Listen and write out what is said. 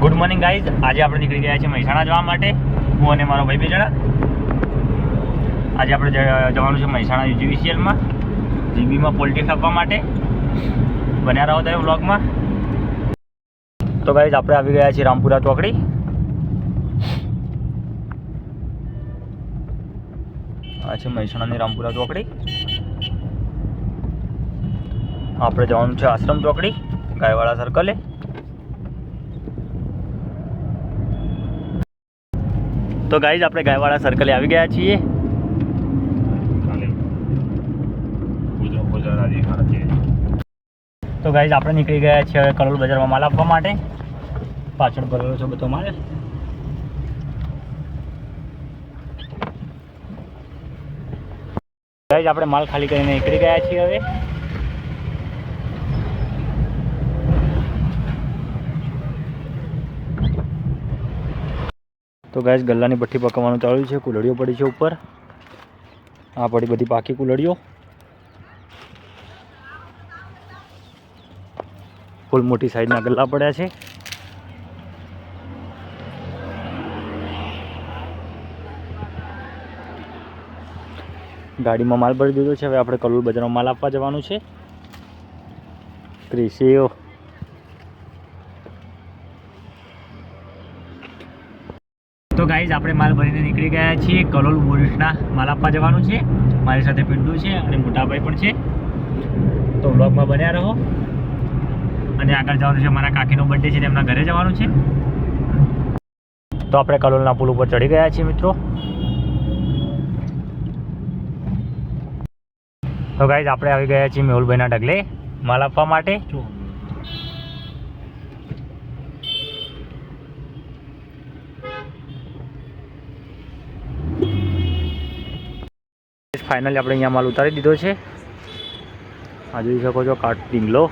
Good morning guys, આજે આપણે નીકળી ગયા છીએ મહેસાણા જવા માટે. હું અને મારો ભાઈ બે જણા. આજે આપણે જવાનું છે મહેસાણા યુજીવીસીએલમાં જીબીમાં પોલિટિક્સ આપવા માટે. બન્યા રહો તમે વ્લોગમાં. તો ગાઈઝ આપણે આવી ગયા છીએ રામપુરા ચોકડી. આ છે મહેસાણાની રામપુરા ચોકડી. આપણે જવાનું છે આશ્રમ ચોકડી, ગાયવાડા સર્કલે. તો ગાઈઝ આપણે ગાયવાડા સર્કલે આવી ગયા છીએ. તો ગાઈઝ આપણે નીકળી ગયા છીએ હવે કલોલ બજારમાં માલ આપવા માટે. પાછળ ભરેલો છે બધો માલ. ગાઈઝ આપણે માલ ખાલી કરીને નીકળી ગયા છીએ હવે. તો ગાઈઝ ગલ્લાની ભઠ્ઠી પકવવાનું ચાલુ છે. કુલડીઓ પડી છે ઉપર. આ પડી બધી પાકી કુલડીઓ. ફૂલ મોટી સાઈઝના ગલ્લા પડ્યા છે. ગાડીમાં માલ ભરી દીધો છે. હવે આપણે કલોલ બજારમાં માલ આપવા જવાનું છે. ક્રિશીઓ તો ગાઈઝ આપણે માલ ભરીને નીકળી ગયા છીએ. કલોલ બોરિસના માલ આપવા જવાનું છે. મારી સાથે પિન્ટુ છે અને મોટાભાઈ પણ છે. તો વ્લોગમાં બન્યા રહો. અને આગળ જવાનું છે, મારા કાકીનો બર્થડે છે, તેમના ઘરે જવાનું છે. તો આપણે કલોલના પુલ ઉપર ચડી ગયા છીએ મિત્રો. તો ગાઈઝ આપણે આવી ગયા છીએ મેહુલભાઈના ઢગલે માલ આપવા માટે. ફાઇનલી આપણે અહીંયા માલ ઉતારી દીધો છે. આ જોઈ શકો છો કાટ ઢીંગલો.